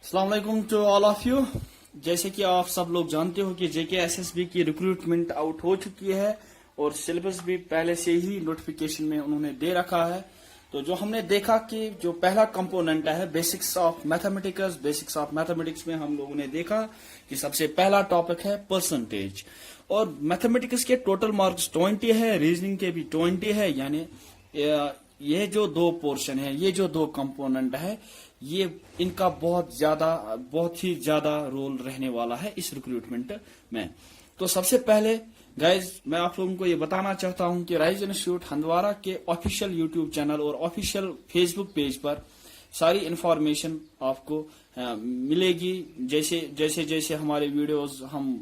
अस्सलाम वालेकुम to all of you. जैसे कि आप सब लोग जानते हो कि JKSSB की रिक्रूटमेंट आउट हो चुकी है और सिलेबस भी पहले से ही नोटिफिकेशन में उन्होंने दे रखा है। तो जो हमने देखा कि जो पहला कंपोनेंट है बेसिक्स ऑफ मैथमेटिक्स में हम लोगों ने देखा कि सबसे पहला टॉपिक है परसेंटेज। और मैथमेटिक्स के टोटल मार्क्स 20 है, रीजनिंग के भी 20 है। यानी ये जो दो पोर्शन है, ये जो दो कंपोनेंट है, ये इनका बहुत ही ज्यादा रोल रहने वाला है इस रिक्रूटमेंट में। तो सबसे पहले गाइज मैं आप लोगों को ये बताना चाहता हूं कि राइज इंस्टीट्यूट हंदवारा के ऑफिशियल यूट्यूब चैनल और ऑफिशियल फेसबुक पेज पर सारी इंफॉर्मेशन आपको मिलेगी। जैसे जैसे हमारे वीडियोस हम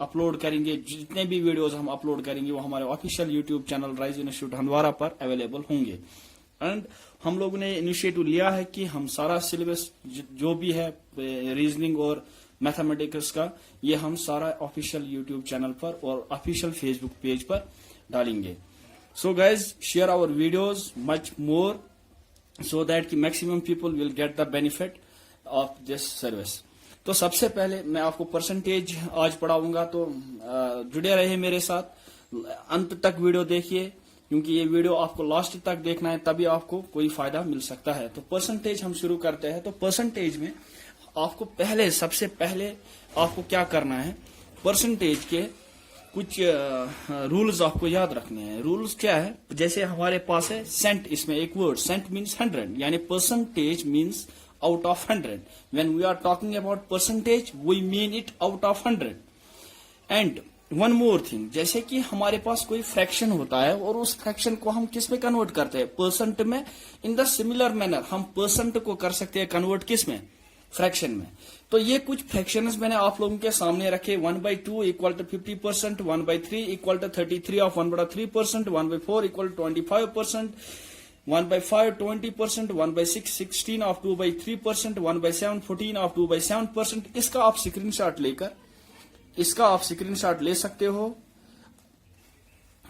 अपलोड करेंगे, जितने भी वीडियोस हम अपलोड करेंगे वो हमारे official YouTube channel rise institute Handwara पर अवेलेबल होंगे। एंड हम लोगों ने इनिशिएटिव लिया है कि हम सारा सिलेबस जो भी है रीजनिंग और मैथमेटिक्स का, ये हम सारा ऑफिशियल यूट्यूब चैनल पर और ऑफिशियल फेसबुक पेज पर डालेंगे। So guys share our videos much more so that कि maximum people will get the benefit of this service. तो सबसे पहले मैं आपको परसेंटेज आज पढ़ाऊंगा, तो जुड़े रहे मेरे साथ, अंत तक वीडियो देखिए क्योंकि ये वीडियो आपको लास्ट तक देखना है, तभी आपको कोई फायदा मिल सकता है। तो परसेंटेज हम शुरू करते हैं। तो परसेंटेज में आपको सबसे पहले आपको क्या करना है, परसेंटेज के कुछ रूल्स आपको याद रखने हैं। रूल्स क्या है, जैसे हमारे पास है सेंट, इसमें एक वर्ड सेंट मीन्स 100, यानी percentage means out of 100। When we are talking about percentage we mean it out of 100। And one more thing, जैसे कि हमारे पास कोई फ्रैक्शन होता है और उस फ्रैक्शन को हम किस में कन्वर्ट करते हैं, परसेंट में। इन द सिमिलर मैनर हम परसेंट को कर सकते हैं कन्वर्ट किस में, फ्रैक्शन में। तो ये कुछ फ्रैक्शंस मैंने आप लोगों के सामने रखे। 1/2 equal to 50%, 1/3 equal to 33 of 1/3%, 1/4 equal to 25%, 1/5 20%, 1/6 16 of 2/3%, 1/7 14 of 2/7%। इसका आप स्क्रीनशॉट ले सकते हो।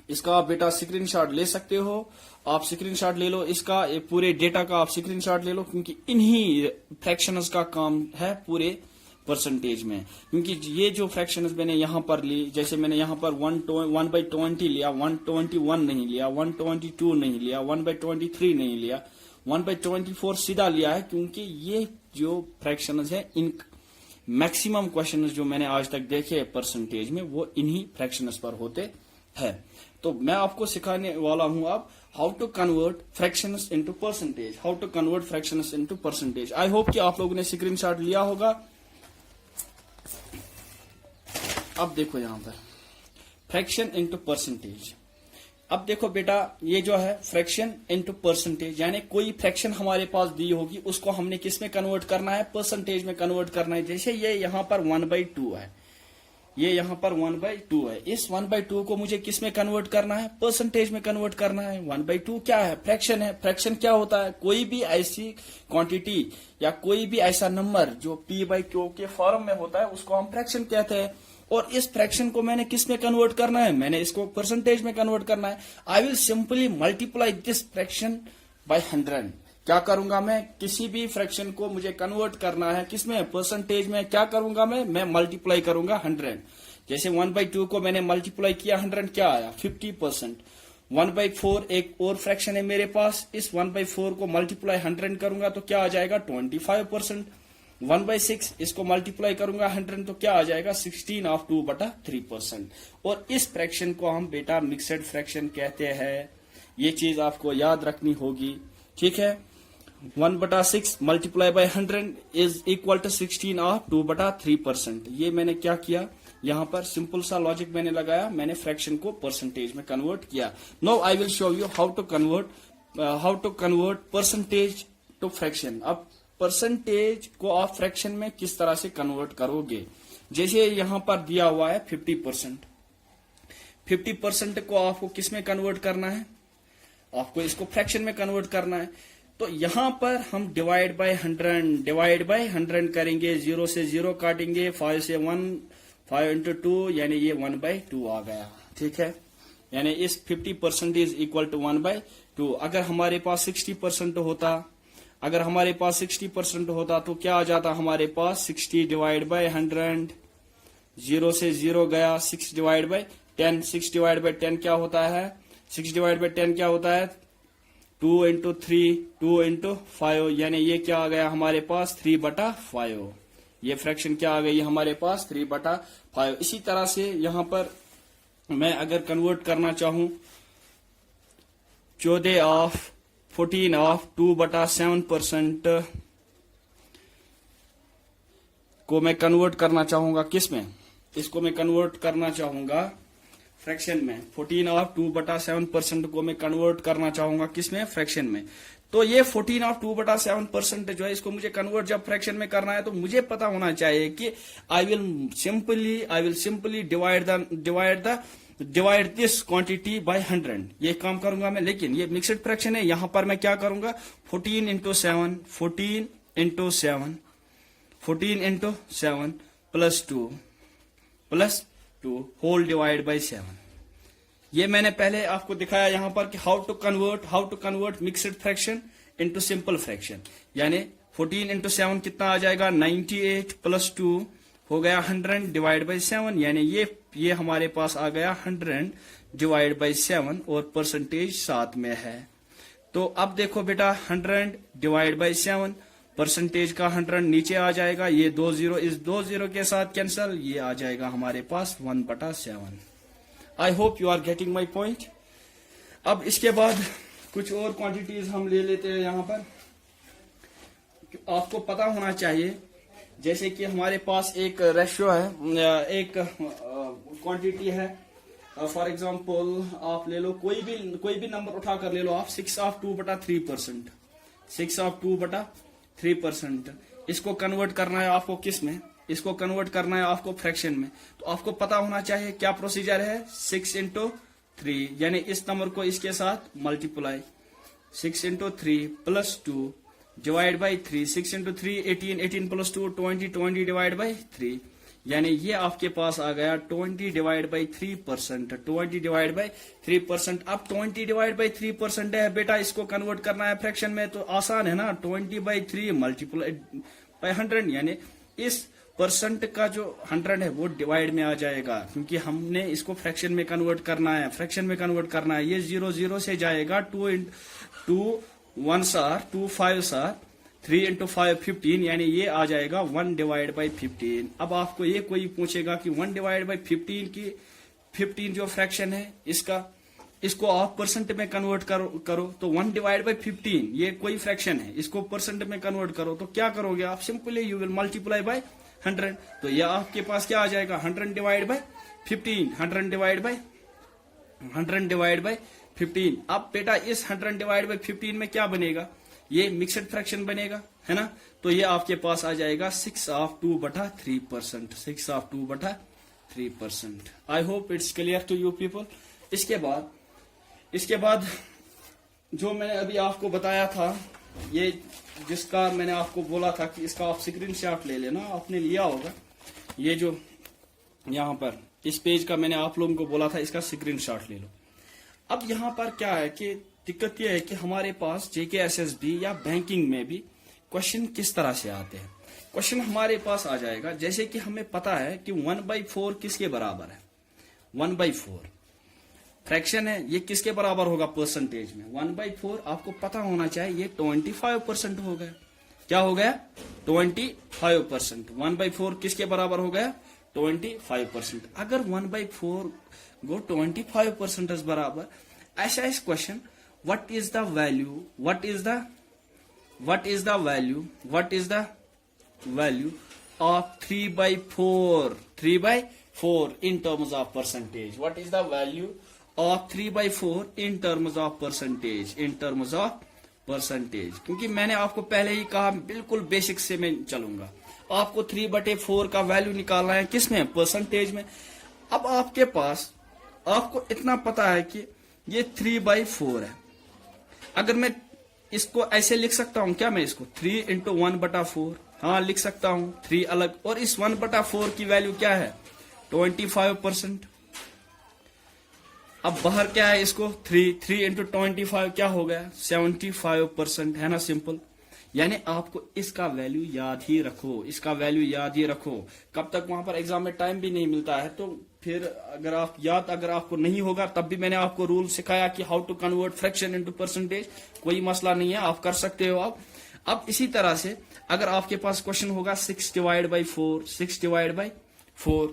इसका आप बेटा स्क्रीनशॉट ले सकते हो। आप स्क्रीनशॉट ले लो, इसका पूरे डेटा का आप स्क्रीनशॉट ले लो, क्योंकि इन्हीं फ्रैक्शंस का काम है पूरे परसेंटेज में। क्योंकि ये जो फ्रैक्शंस मैंने यहां पर ली, जैसे मैंने यहां पर 1/20 लिया, 121 नहीं लिया, 122 नहीं लिया, 1/23 नहीं लिया, 1/24 सीधा लिया है, क्योंकि ये जो फ्रैक्शंस है, इन मैक्सिमम क्वेश्चंस जो मैंने आज तक देखे परसेंटेज में वो इन्हीं फ्रैक्शंस पर होते हैं। तो मैं आपको सिखाने वाला हूं अब how to convert fractions into percentage. I hope कि आप लोगों ने स्क्रीनशॉट लिया होगा। अब देखो यहां पर फ्रैक्शन इनटू परसेंटेज। अब देखो बेटा, ये जो है फ्रैक्शन इनटू परसेंटेज, यानी कोई फ्रैक्शन हमारे पास दी होगी, उसको हमने किस में कन्वर्ट करना है, परसेंटेज में कन्वर्ट करना है। जैसे ये यहां पर 1/2 है, ये यहां पर 1/2 है, इस 1/2 को मुझे किस में कन्वर्ट करना है, परसेंटेज में कन्वर्ट करना है। 1/2 क्या है, फ्रैक्शन है। फ्रैक्शन क्या होता है, कोई भी ऐसी क्वांटिटी या कोई भी ऐसा नंबर जो P/Q के फॉर्म में होता है उसको हम फ्रैक्शन कहते हैं। और इस फ्रैक्शन को मैंने किस में कन्वर्ट करना है, मैंने इसको परसेंटेज में कन्वर्ट करना है। आई will simply multiply this fraction by 100। क्या करूंगा मैं, किसी भी फ्रैक्शन को मुझे कन्वर्ट करना है किसमें, परसेंटेज में। क्या करूंगा मैं मल्टीप्लाई करूंगा 100। जैसे 1/2 को मैंने मल्टीप्लाई किया 100, क्या आया 50%। 1/4 एक और फ्रैक्शन है मेरे पास, इस 1/4 को मल्टीप्लाई 100 करूंगा तो क्या आ जाएगा 25%। 1/6 इसको मल्टीप्लाई करूंगा 100 तो क्या आ जाएगा 16 ऑफ 2/3%। और इस फ्रैक्शन को हम बेटा मिक्सड फ्रैक्शन कहते हैं। ये चीज आपको याद रखनी होगी, ठीक है। 1/6 multiply by 100 is equal to 16 of 2/3%। ये मैंने क्या किया, यहां पर सिंपल सा लॉजिक मैंने लगाया, मैंने फ्रैक्शन को परसेंटेज में कन्वर्ट किया। Now I will show you how to convert percentage to fraction. अब परसेंटेज को आप फ्रैक्शन में किस तरह से कन्वर्ट करोगे, जैसे यहां पर दिया हुआ है 50%। 50% को आपको किस में कन्वर्ट करना है, आपको इसको फ्रैक्शन में कन्वर्ट करना है। तो यहां पर हम डिवाइड बाय 100 करेंगे, 0 से 0 काटेंगे, 5 से 1, 5 into 2 यानी ये 1/2 आ गया, ठीक है। यानी इस 50% इज इक्वल टू 1/2। अगर हमारे पास 60% होता अगर हमारे पास 60% होता तो क्या आ जाता हमारे पास 60 डिवाइड बाई 100, 0 से 0 गया, 6 डिवाइड बाई 10, 6 डिवाइड बाई 10 क्या होता है, 6 डिवाइड बाई 10 क्या होता है 2 इंटू 3, 2 इंटू 5, यानी ये क्या आ गया हमारे पास 3/5। ये फ्रैक्शन क्या आ गई हमारे पास 3/5। इसी तरह से यहां पर मैं अगर कन्वर्ट करना चाहूं 14 ऑफ 14 ऑफ 2/7% को मैं कन्वर्ट करना चाहूंगा किस में, इसको मैं कन्वर्ट करना चाहूंगा फ्रैक्शन में। 14 ऑफ 2/7% को मैं कन्वर्ट करना चाहूंगा किस में, फ्रैक्शन में। तो ये 14 ऑफ 2/7% जो है इसको मुझे कन्वर्ट जब फ्रैक्शन में करना है तो मुझे पता होना चाहिए कि I will simply divide this quantity by 100। ये काम करूंगा मैं, लेकिन ये मिक्सड फ्रैक्शन है, यहां पर मैं क्या करूंगा 14 into 7 plus 2 whole divide by 7। ये मैंने पहले आपको दिखाया यहां पर कि how to convert mixed fraction into simple fraction. यानी 14 इंटू 7 कितना आ जाएगा 98 प्लस 2 हो गया 100 डिवाइड बाई 7, यानी ये हमारे पास आ गया 100 डिवाइड बाई 7 और परसेंटेज साथ में है। तो अब देखो बेटा 100 डिवाइड बाई 7, परसेंटेज का 100 नीचे आ जाएगा, ये 2 0 इस 2 0 के साथ कैंसल, ये आ जाएगा हमारे पास 1/7। I hope you are getting my point. अब इसके बाद कुछ और क्वांटिटीज हम ले लेते हैं यहां पर। आपको पता होना चाहिए जैसे कि हमारे पास एक रेशियो है, एक क्वांटिटी है। फॉर एग्जांपल आप ले लो कोई भी नंबर उठा कर ले लो आप 6 ऑफ 2/3%, 6 ऑफ 2/3%। इसको कन्वर्ट करना है आपको किस में, इसको कन्वर्ट करना है आपको फ्रैक्शन में। तो आपको पता होना चाहिए क्या प्रोसीजर है, 6 इंटू 3, यानी इस नंबर को इसके साथ multiply 6 into 3 plus 2 divide by 3, 6 into 3 18, 18 plus 2 20, 20 divide by 3, यानी ये आपके पास आ गया 20 डिवाइड बाई 3%, 20 डिवाइड बाई 3%। अब 20 डिवाइड बाई 3% है बेटा, इसको कन्वर्ट करना है फ्रैक्शन में तो आसान है ना, 20/3 मल्टीप्लाई बाई 100, यानी इस परसेंट का जो 100 है वो डिवाइड में आ जाएगा, क्योंकि हमने इसको फ्रैक्शन में कन्वर्ट करना है, ये 0 0 से जाएगा, 2 1s are 2 5s are 3 into 5 15, यानी ये आ जाएगा 1 डिवाइड बाई 15। अब आपको ये कोई पूछेगा कि 1 डिवाइड बाई 15 जो फ्रैक्शन है इसको आप परसेंट में कन्वर्ट करो तो 1 डिवाइड बाई 15 ये कोई फ्रैक्शन है, इसको परसेंट में कन्वर्ट करो तो क्या करोगे आप, simply you will multiply by 100। तो ये आपके पास क्या आ जाएगा 100 डिवाइड बाई 15, 100 डिवाइड बाई 15। अब बेटा इस 100 डिवाइड बाई 15 में क्या बनेगा, ये मिक्सड फ्रैक्शन बनेगा, है ना। तो ये आपके पास आ जाएगा 6 of 2/3%, 6 of 2/3%। I hope it's clear to you people. इसके बाद जो मैंने अभी आपको बताया था, ये जिसका मैंने आपको बोला था कि इसका आप स्क्रीनशॉट ले लेना, आपने लिया होगा। ये जो यहाँ पर इस पेज का मैंने आप लोगों को बोला था, इसका स्क्रीनशॉट ले लो। अब यहाँ पर क्या है कि दिक्कत यह है कि हमारे पास JKSSB या बैंकिंग में भी क्वेश्चन किस तरह से आते हैं। क्वेश्चन हमारे पास आ जाएगा जैसे कि हमें पता है कि 1/4 किसके बराबर है, 1/4 फ्रैक्शन है, ये किसके बराबर होगा परसेंटेज में, 1/4 आपको पता होना चाहिए ये 25% हो गया। क्या हो गया 25%, 1/4 किसके बराबर हो गया 25%। अगर 1/4 go 25% बराबर, ऐसा इस question what is the value of 3/4 in terms of percentage, what is the value of 3/4 in terms of percentage, क्योंकि मैंने आपको पहले ही कहा बिल्कुल बेसिक से मैं चलूंगा, आपको 3/4 का वैल्यू निकालना है किसमें, परसेंटेज में। अब आपके पास आपको इतना पता है कि ये 3/4 है, अगर मैं इसको ऐसे लिख सकता हूं क्या, मैं इसको 3 इंटू 1/4, हाँ लिख सकता हूं, 3 अलग, और इस 1/4 की वैल्यू क्या है 25%। अब बाहर क्या है इसको 3 इंटू 25 क्या हो गया 75%, है ना, सिंपल। यानी आपको इसका वैल्यू याद ही रखो, इसका वैल्यू याद ही रखो। कब तक वहां पर एग्जाम में टाइम भी नहीं मिलता है, तो फिर अगर आपको नहीं होगा, तब भी मैंने आपको रूल सिखाया कि how to convert fraction into percentage. कोई मसला नहीं है, आप कर सकते हो। अब इसी तरह से अगर आपके पास क्वेश्चन होगा 6 डिवाइड बाई 4, 6 डिवाइड बाई 4,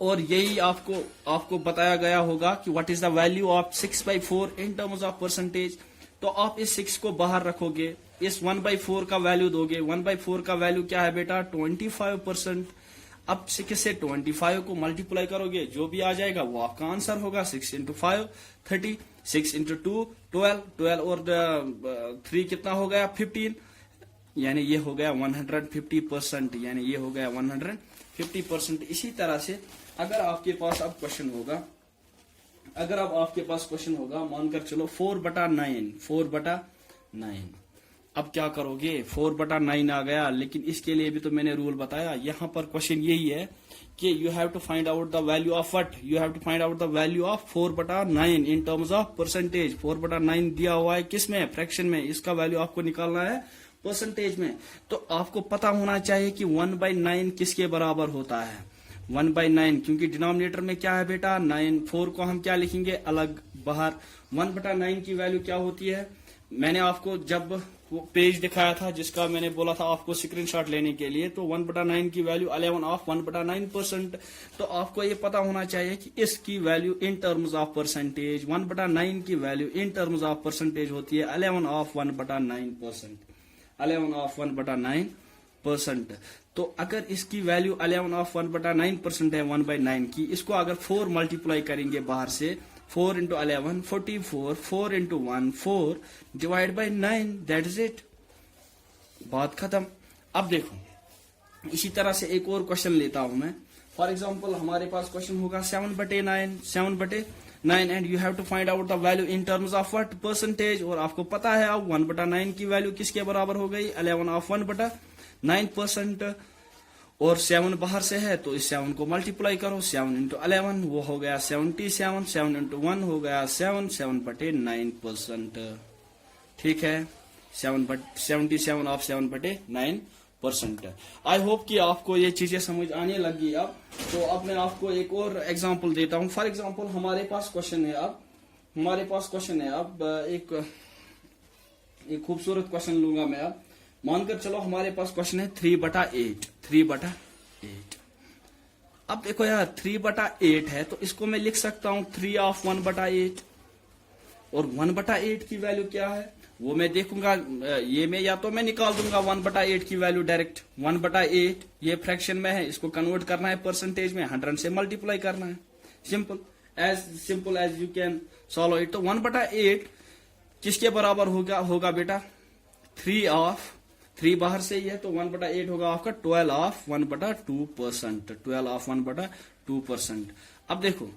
और यही आपको बताया गया होगा कि what is the value of 6/4 in terms of percentage, तो आप इस 6 को बाहर रखोगे, इस 1/4 का वैल्यू दोगे। 1/4 का वैल्यू क्या है बेटा? 25%। अब 6 से 25 को मल्टीप्लाई करोगे, जो भी आ जाएगा वो आपका आंसर होगा। 6 इंटू 5 30, 6 इंटू 2 12, 12 और 3 कितना हो गया? 15, यानी ये हो गया 150%, यानी ये हो गया 150%। इसी तरह से अगर आपके पास अब क्वेश्चन होगा, मानकर चलो 4/9, 4/9, अब क्या करोगे? 4/9 आ गया, लेकिन इसके लिए भी तो मैंने रूल बताया। यहां पर क्वेश्चन यही है कि you have to find out the value of what, you have to find out the value of 4/9 in terms of percentage. 4/9 दिया हुआ है किसमें? फ्रैक्शन में। इसका वैल्यू आपको निकालना है परसेंटेज में। तो आपको पता होना चाहिए कि 1/9 किसके बराबर होता है? 1/9, क्योंकि डिनोमिनेटर में क्या है बेटा? 9। 4 को हम क्या लिखेंगे? अलग बाहर। 1/9 की वैल्यू क्या होती है? मैंने आपको जब वो पेज दिखाया था जिसका मैंने बोला था आपको स्क्रीनशॉट लेने के लिए, तो 1/9 की वैल्यू 11 ऑफ 1/9%। तो आपको ये पता होना चाहिए कि इसकी value in terms of percentage, 1/9 की value in terms of percentage होती है 11 ऑफ 1/9%, 11 ऑफ 1/9%। तो अगर इसकी वैल्यू 11 ऑफ 1/9% है 1/9 की, इसको अगर 4 मल्टीप्लाई करेंगे बाहर से, 4 into 11 44, 4 into 1 4 divide by 9, that is it, बात खत्म। अब देखो इसी तरह से एक और क्वेश्चन लेता हूं मैं। फॉर एग्जाम्पल हमारे पास क्वेश्चन होगा 7/9 and you have to find out the value in terms of what? Percentage. और आपको पता है अब 1/9 की वैल्यू किसके बराबर हो गई? 11 ऑफ 1/9%। और 7 बाहर से है तो इस 7 को मल्टीप्लाई करो, 7 इंटू 11 वो हो गया 77, 7 इंटू 1 हो गया 7, 7/9%। ठीक है, 77 ऑफ 7/9%। आई होप कि आपको ये चीजें समझ आने लगी। अब तो अब मैं आपको एक और एग्जांपल देता हूं। फॉर एग्जांपल हमारे पास क्वेश्चन है अब एक खूबसूरत क्वेश्चन लूंगा मैं। अब मानकर चलो हमारे पास क्वेश्चन है 3/8, 3/8। अब देखो यार 3/8 है तो इसको मैं लिख सकता हूं 3 ऑफ 1/8, और 1/8 की वैल्यू क्या है वो मैं देखूंगा। ये मैं या तो मैं निकाल दूंगा 1/8 की वैल्यू डायरेक्ट। 1/8 ये फ्रैक्शन में है, इसको कन्वर्ट करना है परसेंटेज में, 100 से मल्टीप्लाई करना है। Simple as you can solve it. तो 1/8 किसके बराबर होगा बेटा? 3 ऑफ 3 बाहर से ही है तो 1/8 होगा आपका 12 ऑफ 1/2%, 12 ऑफ 1/2%। अब देखो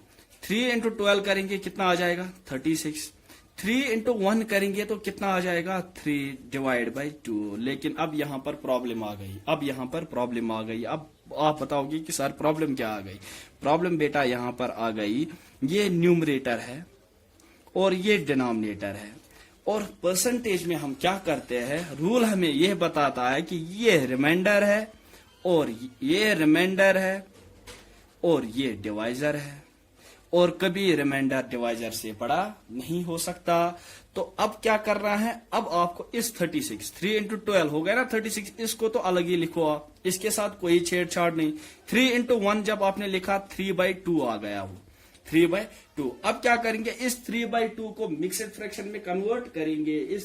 3 इंटू 12 करेंगे कितना आ जाएगा? 36। 3 इंटू 1 करेंगे तो कितना आ जाएगा? 3 डिवाइड बाई 2। लेकिन अब यहां पर प्रॉब्लम आ गई। अब आप बताओगे कि सर प्रॉब्लम क्या आ गई? प्रॉब्लम बेटा यहां पर आ गई, ये न्यूमरेटर है और ये डिनोमिनेटर है, और परसेंटेज में हम क्या करते हैं, रूल हमें यह बताता है कि ये रिमाइंडर है और ये रिमाइंडर है और ये डिवाइजर है, और कभी रिमाइंडर डिवाइजर से बड़ा नहीं हो सकता। तो अब क्या करना है? अब आपको इस 36, 3 इंटू 12 हो गया ना 36, इसको तो अलग ही लिखो आप, इसके साथ कोई छेड़छाड़ नहीं। 3 इंटू 1 जब आपने लिखा 3/2 आ गया वो 3/2। अब क्या करेंगे? इस 3/2 को मिक्सड फ्रैक्शन में कन्वर्ट करेंगे।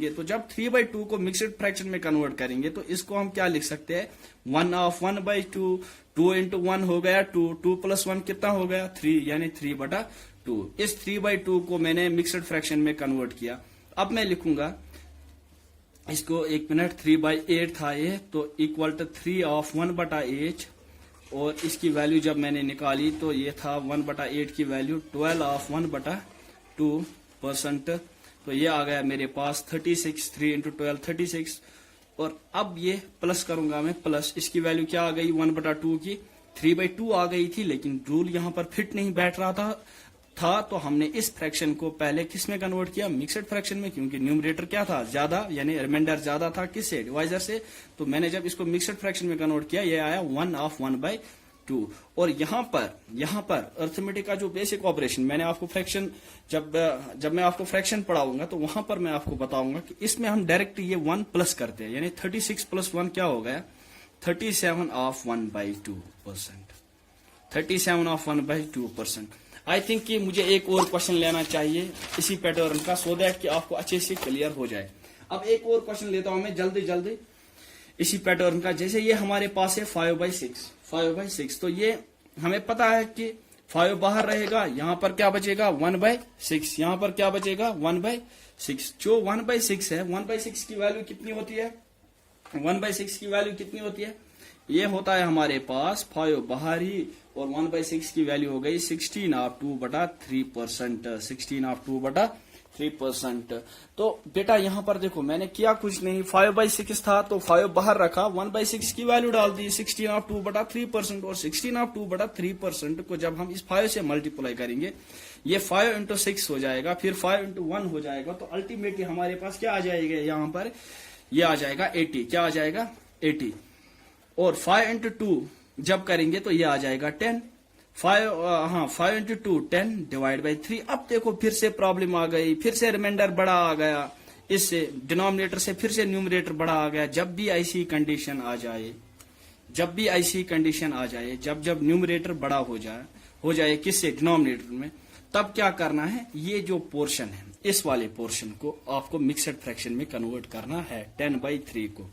तो जब 3/2 को मिक्सड फ्रैक्शन में कन्वर्ट करेंगे तो इसको हम क्या लिख सकते हैं? 1 ऑफ 1/2, 2 इंटू 1 हो गया 2, 2 प्लस 1 कितना हो गया? 3, यानी 3/2। इस 3/2 को मैंने मिक्सड फ्रैक्शन में कन्वर्ट किया। अब मैं लिखूंगा इसको, 1 मिनट, 3/8 था ये, तो इक्वल टू 3 ऑफ 1/8, और इसकी वैल्यू जब मैंने निकाली तो ये था 1/8 की वैल्यू 12 ऑफ 1/2%। तो ये आ गया मेरे पास 36, 3 इंटू 12 36। और अब ये प्लस करूंगा मैं, प्लस इसकी वैल्यू क्या आ गई? 1/2 की 3/2 आ गई थी, लेकिन रूल यहां पर फिट नहीं बैठ रहा था। था, तो हमने इस फ्रैक्शन को पहले किस में कन्वर्ट किया, मिक्सड फ्रैक्शन में, क्योंकि न्यूमरेटर क्या था, ज्यादा, यानी रिमाइंडर ज्यादा था किससे, डिवाइजर से। तो मैंने जब इसको मिक्सड फ्रैक्शन में कन्वर्ट किया, ये आया 1/1/2। और यहाँ पर अर्थमेटिक का जो बेसिक ऑपरेशन, मैंने आपको फ्रैक्शन जब मैं आपको फ्रैक्शन पढ़ाऊंगा तो वहां पर मैं आपको बताऊंगा कि इसमें हम डायरेक्ट ये 1 प्लस करते हैं, यानी 36 + 1 क्या हो गया, 37/1/2%। 37/1/2%। आई थिंक कि मुझे एक और क्वेश्चन लेना चाहिए इसी पैटर्न का, सो दैट कि आपको अच्छे से क्लियर हो जाए। अब एक और क्वेश्चन लेता हूं मैं जल्दी जल्दी इसी पैटर्न का। जैसे ये हमारे पास है 5/6, तो ये हमें पता है कि 5 बाहर रहेगा, यहां पर क्या बचेगा 1/6, यहां पर क्या बचेगा 1/6। जो 1/6 है, 1/6 की वैल्यू कितनी होती है, 1/6 की वैल्यू कितनी होती है, ये होता है हमारे पास 5 बाहरी, और 1/6 की वैल्यू हो गई 16/2/3%, 16/2/3%। तो बेटा यहां पर देखो मैंने किया कुछ नहीं, 5/6 था तो 5 बाहर रखा, 1/6 की वैल्यू डाल दी 16/2/3%, और 16/2/3% को जब हम इस 5 से मल्टीप्लाई करेंगे, ये 5 × 6 हो जाएगा, फिर 5 × 1 हो जाएगा, तो अल्टीमेटली हमारे पास क्या आ जाएगा, यहाँ पर ये आ जाएगा 80, क्या आ जाएगा 80। और 5 × 2 जब करेंगे तो ये आ जाएगा 10, 5 × 2 10/3। अब देखो फिर से प्रॉब्लम आ गई, फिर से रिमाइंडर बड़ा आ गया, इससे डिनोमिनेटर से फिर से न्यूमरेटर बड़ा आ गया। जब भी ऐसी कंडीशन आ जाए, जब न्यूमरेटर बड़ा हो जाए किससे, डिनोमिनेटर में, तब क्या करना है, ये जो पोर्शन है, इस वाले पोर्शन को आपको मिक्सड फ्रैक्शन में कन्वर्ट करना है, 10/3 को।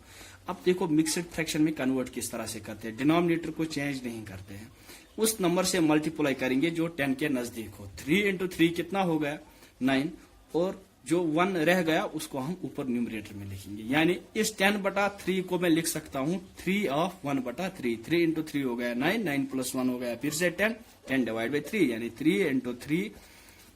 अब देखो मिक्सड फ्रैक्शन में कन्वर्ट किस तरह से करते हैं, डिनोमिनेटर को चेंज नहीं करते हैं, उस नंबर से मल्टीप्लाई करेंगे जो 10 के नजदीक हो। 3 × 3 कितना हो गया 9, और जो 1 रह गया उसको हम ऊपर न्यूमरेटर में लिखेंगे, यानी इस 10/3 को मैं लिख सकता हूं 3/1/3। 3 × 3 हो गया 9, 9 + 1 हो गया फिर से 10, 10/3, यानी 3 × 3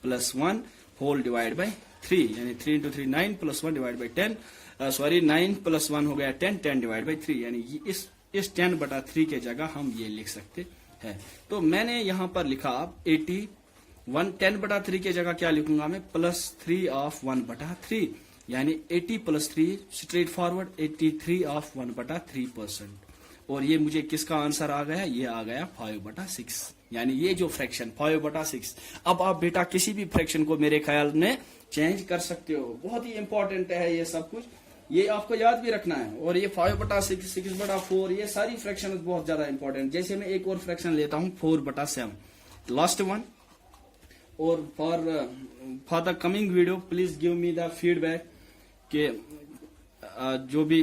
+ 1 होल डिवाइड बाई 3, यानी 3 × 3 9 + 1 डिवाइड बाई 10, 9 + 1 हो गया 10, 10/3, यानी इस 10/3 के जगह हम ये लिख सकते हैं। तो मैंने यहां पर लिखा अब 81, 10/3 के जगह क्या लिखूंगा मैं, +3/1/3, यानी 80 + 3 स्ट्रेट फॉरवर्ड 83/1/3%। और ये मुझे किसका आंसर आ गया, ये आ गया 5/6, यानी ये जो फ्रैक्शन 5/6। अब आप बेटा किसी भी फ्रैक्शन को मेरे ख्याल में चेंज कर सकते हो, बहुत ही इंपॉर्टेंट है ये सब कुछ, ये आपको याद भी रखना है। और ये 5/6, 6/4, ये सारी फ्रैक्शन बहुत ज्यादा इंपॉर्टेंट। जैसे मैं एक और फ्रैक्शन लेता हूं 4/7, लास्ट वन। और for the coming video please give me the feedback के जो भी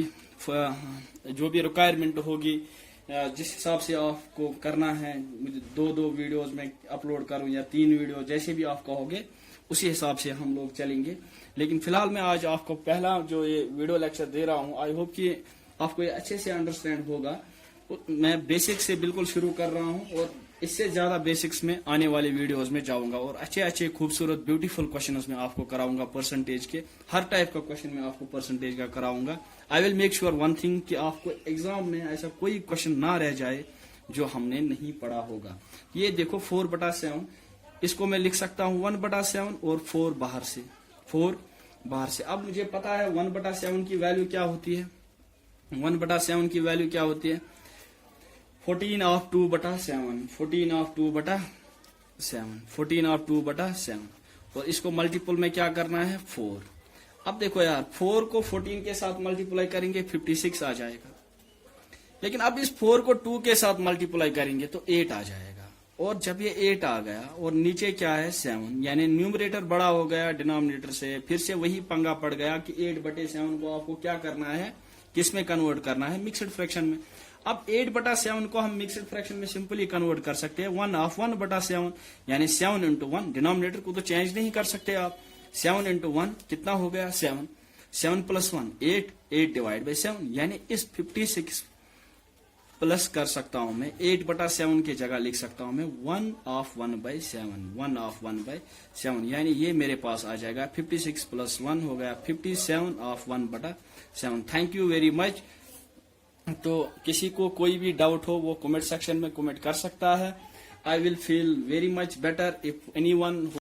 रिक्वायरमेंट होगी, जिस हिसाब से आपको करना है, मुझे 2 वीडियोस में अपलोड करूं या 3 वीडियो, जैसे भी आप कहोगे उसी हिसाब से हम लोग चलेंगे। लेकिन फिलहाल मैं आज आपको पहला जो ये वीडियो लेक्चर दे रहा हूं, आई होप कि आपको ये अच्छे से अंडरस्टैंड होगा। मैं बेसिक से बिल्कुल शुरू कर रहा हूं, और इससे ज्यादा बेसिक्स में आने वाले वीडियोस में जाऊंगा, और अच्छे खूबसूरत ब्यूटीफुल क्वेश्चंस में आपको कराऊंगा, परसेंटेज के हर टाइप का क्वेश्चन में आपको परसेंटेज का कराऊंगा। I will make sure one thing कि आपको एग्जाम में ऐसा कोई क्वेश्चन ना रह जाए जो हमने नहीं पढ़ा होगा। ये देखो 4/7, इसको मैं लिख सकता हूं 1/7, और 4 बाहर से। अब मुझे पता है 1/7 की वैल्यू क्या होती है, 1/7 की वैल्यू क्या होती है 14/2/7, 14/2/7, और इसको मल्टीपल में क्या करना है 4। अब देखो यार 4 को 14 के साथ मल्टीप्लाई करेंगे 56 आ जाएगा, लेकिन अब इस 4 को 2 के साथ मल्टीप्लाई करेंगे तो 8 आ जाएगा। और जब ये 8 आ गया और नीचे क्या है 7, यानी न्यूमरेटर बड़ा हो गया डिनोमिनेटर से, फिर से वही पंगा पड़ गया कि 8/7 को आपको क्या करना है, किस में कन्वर्ट करना है, मिक्सड फ्रैक्शन में। अब 8/7 को हम मिक्सड फ्रैक्शन में सिंपली कन्वर्ट कर सकते हैं 1/1/7, यानी 7 × 1। डिनोमिनेटर को तो चेंज नहीं कर सकते आप, 7 × 1 कितना हो गया 7, 7 + 1 8, 8/7, यानी इस 56 प्लस कर सकता हूं मैं 8/7 की जगह लिख सकता हूं मैं 1/1/7, यानी ये मेरे पास आ जाएगा 56 + 1 हो गया 57/1/7। Thank you very much. तो किसी को कोई भी डाउट हो वो कमेंट सेक्शन में कमेंट कर सकता है। I will feel very much better if anyone